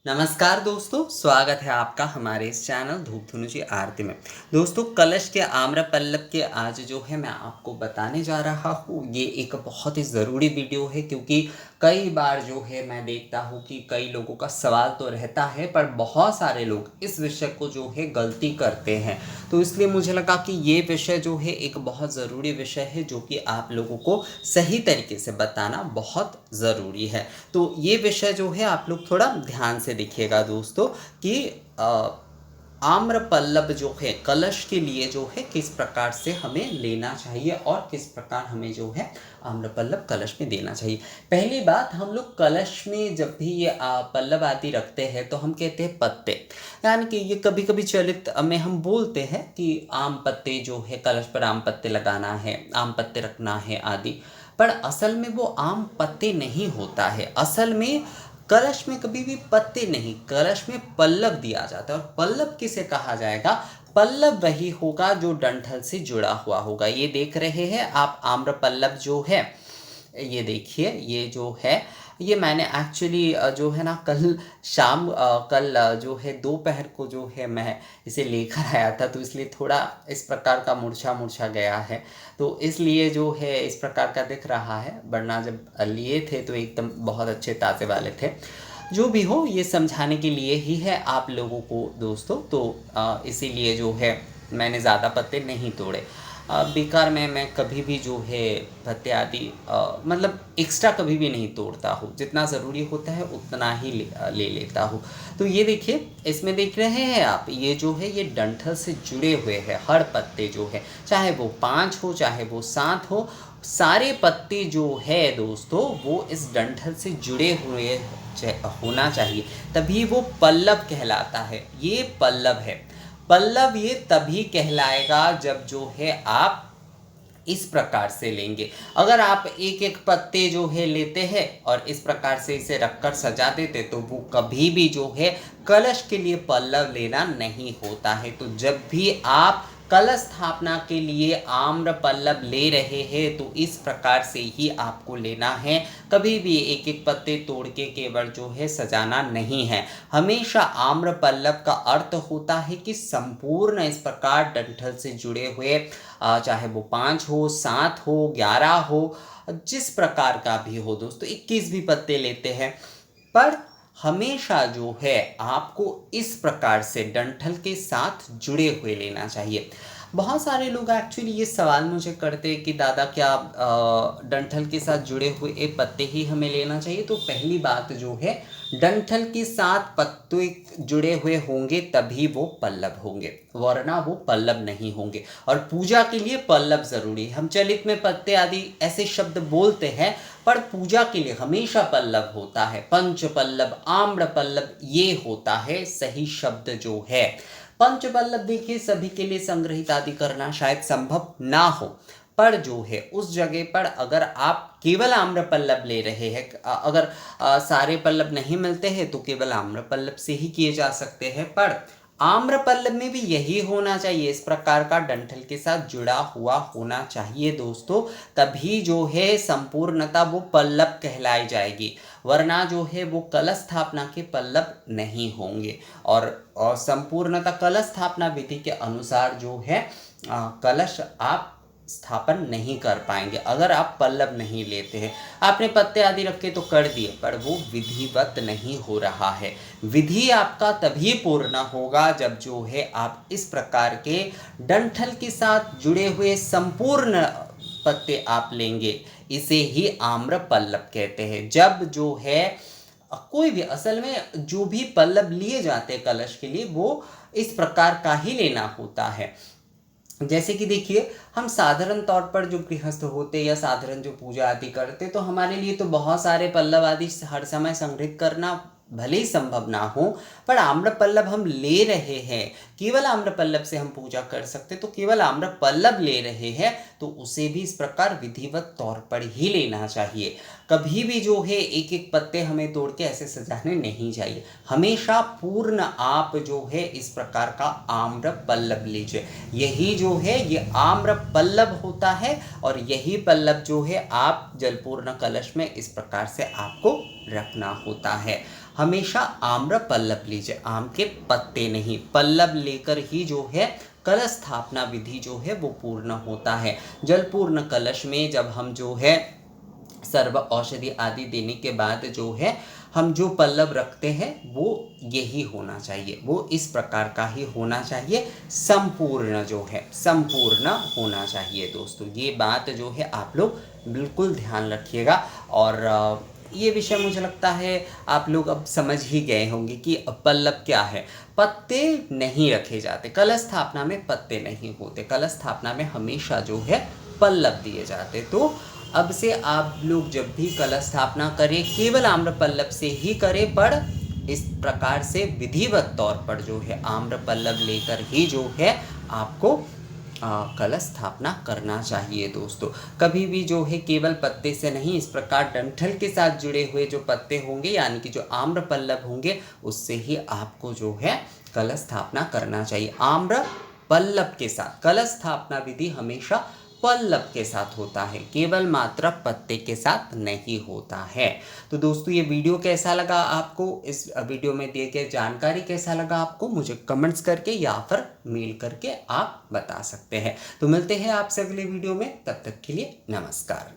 नमस्कार दोस्तों, स्वागत है आपका हमारे इस चैनल धूप धुनुची आरती में। दोस्तों, कलश के आम्रपल्लव के आज जो है मैं आपको बताने जा रहा हूँ। ये एक बहुत ही ज़रूरी वीडियो है क्योंकि कई बार जो है मैं देखता हूँ कि कई लोगों का सवाल तो रहता है, पर बहुत सारे लोग इस विषय को जो है गलती करते हैं। तो इसलिए मुझे लगा कि ये विषय जो है एक बहुत ज़रूरी विषय है जो कि आप लोगों को सही तरीके से बताना बहुत ज़रूरी है। तो ये विषय जो है आप लोग थोड़ा ध्यान से देखिएगा दोस्तों कि आम्रपल्लव जो है कलश के लिए जो है किस प्रकार से हमें लेना चाहिए और किस प्रकार हमें जो है आम्रपल्लव कलश में देना चाहिए। पहली बात, हम लोग कलश में जब भी ये पल्लव आदि रखते हैं तो हम कहते हैं पत्ते, यानी कि ये कभी कभी चलित में हम बोलते हैं कि आम पत्ते जो है कलश पर आम पत्ते लगाना है, आम पत्ते रखना है आदि। पर असल में वो आम पत्ते नहीं होता है। असल में कलश में कभी भी पत्ते नहीं, कलश में पल्लव दिया जाता है। और पल्लव किसे कहा जाएगा? पल्लव वही होगा जो डंठल से जुड़ा हुआ होगा। ये देख रहे हैं आप आम्रपल्लव जो है, ये देखिए, ये जो है ये मैंने एक्चुअली जो है ना कल शाम कल जो है दोपहर को जो है मैं इसे लेकर आया था, तो इसलिए थोड़ा इस प्रकार का मुरझा मुरझा गया है। तो इसलिए जो है इस प्रकार का दिख रहा है, वरना जब लिए थे तो एकदम बहुत अच्छे ताज़े वाले थे। जो भी हो, ये समझाने के लिए ही है आप लोगों को दोस्तों। तो इसीलिए जो है मैंने ज़्यादा पत्ते नहीं तोड़े। बेकार में मैं कभी भी जो है पत्ते आदि मतलब एक्स्ट्रा कभी भी नहीं तोड़ता हूँ। जितना ज़रूरी होता है उतना ही ले लेता हूँ। तो ये देखिए, इसमें देख रहे हैं आप, ये जो है ये डंठल से जुड़े हुए हैं। हर पत्ते जो है, चाहे वो 5 हो चाहे वो 7 हो, सारे पत्ते जो है दोस्तों वो इस डंठल से जुड़े हुए होना चाहिए, तभी वो पल्लव कहलाता है। ये पल्लव है। पल्लव ये तभी कहलाएगा जब जो है आप इस प्रकार से लेंगे। अगर आप एक एक पत्ते जो है लेते हैं और इस प्रकार से इसे रखकर सजा देते तो वो कभी भी जो है कलश के लिए पल्लव लेना नहीं होता है। तो जब भी आप कलश स्थापना के लिए आम्र पल्लव ले रहे हैं तो इस प्रकार से ही आपको लेना है। कभी भी एक एक पत्ते तोड़ के केवल जो है सजाना नहीं है। हमेशा आम्र पल्लव का अर्थ होता है कि संपूर्ण इस प्रकार डंठल से जुड़े हुए, चाहे वो 5 हो, 7 हो, 11 हो, जिस प्रकार का भी हो दोस्तों, 21 भी पत्ते लेते हैं, पर हमेशा जो है आपको इस प्रकार से डंठल के साथ जुड़े हुए लेना चाहिए। बहुत सारे लोग एक्चुअली ये सवाल मुझे करते हैं कि दादा क्या डंठल के साथ जुड़े हुए पत्ते ही हमें लेना चाहिए? तो पहली बात जो है, डंठल के साथ पत्ते जुड़े हुए होंगे तभी वो पल्लव होंगे, वरना वो पल्लव नहीं होंगे। और पूजा के लिए पल्लव जरूरी है। हम चलित में पत्ते आदि ऐसे शब्द बोलते हैं, पर पूजा के लिए हमेशा पल्लव होता है। पंच पल्लव, आम्र पल्लव, ये होता है सही शब्द जो है। पंच पल्लव देखिए सभी के लिए संग्रहित आदि करना शायद संभव ना हो, पर जो है उस जगह पर अगर आप केवल आम्र पल्लव ले रहे हैं, अगर सारे पल्लव नहीं मिलते हैं तो केवल आम्र पल्लव से ही किए जा सकते हैं। पर आम्र पल्लव में भी यही होना चाहिए, इस प्रकार का डंठल के साथ जुड़ा हुआ होना चाहिए दोस्तों, तभी जो है संपूर्णता वो पल्लव कहलाई जाएगी, वरना जो है वो कलश स्थापना के पल्लव नहीं होंगे। और संपूर्णता कलश स्थापना विधि के अनुसार जो है कलश आप स्थापन नहीं कर पाएंगे अगर आप पल्लव नहीं लेते हैं। आपने पत्ते आदि रखे तो कर दिए, पर वो विधिवत नहीं हो रहा है। विधि आपका तभी पूर्ण होगा जब जो है आप इस प्रकार के डंठल के साथ जुड़े हुए संपूर्ण पत्ते आप लेंगे। इसे ही आम्र पल्लव कहते हैं। जब जो है कोई भी, असल में जो भी पल्लव लिए जाते हैं कलश के लिए, वो इस प्रकार का ही लेना होता है। जैसे कि देखिए, हम साधारण तौर पर जो गृहस्थ होते या साधारण जो पूजा आदि करते, तो हमारे लिए तो बहुत सारे पल्लव आदि हर समय संग्रहित करना भले ही संभव ना हो, पर आम्र पल्लव हम ले रहे हैं, केवल आम्र पल्लव से हम पूजा कर सकते, तो केवल आम्र पल्लव ले रहे हैं तो उसे भी इस प्रकार विधिवत तौर पर ही लेना चाहिए। कभी भी जो है एक एक पत्ते हमें तोड़ के ऐसे सजाने नहीं चाहिए। हमेशा पूर्ण आप जो है इस प्रकार का आम्र पल्लव लीजिए। यही जो है ये आम्र पल्लव होता है, और यही पल्लव जो है आप जलपूर्ण कलश में इस प्रकार से आपको रखना होता है। हमेशा आम्र पल्लव लीजिए, आम के पत्ते नहीं। पल्लव लेकर ही जो है कलश स्थापना विधि जो है वो पूर्ण होता है। जलपूर्ण कलश में जब हम जो है सर्व औषधि आदि देने के बाद जो है हम जो पल्लव रखते हैं वो यही होना चाहिए, वो इस प्रकार का ही होना चाहिए, संपूर्ण जो है संपूर्ण होना चाहिए। दोस्तों ये बात जो है आप लोग बिल्कुल ध्यान रखिएगा। और ये विषय मुझे लगता है आप लोग अब समझ ही गए होंगे कि पल्लव क्या है। पत्ते नहीं रखे जाते कलश स्थापना में, पत्ते नहीं होते कलश स्थापना में, हमेशा जो है पल्लव दिए जाते। तो अब से आप लोग जब भी कलश स्थापना करें केवल आम्र पल्लव से ही करें, पर इस प्रकार से विधिवत तौर पर जो है आम्र पल्लव लेकर ही जो है आपको कलश स्थापना करना चाहिए। दोस्तों कभी भी जो है केवल पत्ते से नहीं, इस प्रकार डंठल के साथ जुड़े हुए जो पत्ते होंगे यानी कि जो आम्र पल्लव होंगे उससे ही आपको जो है कलश स्थापना करना चाहिए। आम्र पल्लव के साथ कलश स्थापना विधि हमेशा पल्लव के साथ होता है, केवल मात्र पत्ते के साथ नहीं होता है। तो दोस्तों ये वीडियो कैसा लगा आपको, इस वीडियो में दिए गए जानकारी कैसा लगा आपको, मुझे कमेंट्स करके या फिर मेल करके आप बता सकते हैं। तो मिलते हैं आपसे अगले वीडियो में, तब तक के लिए नमस्कार।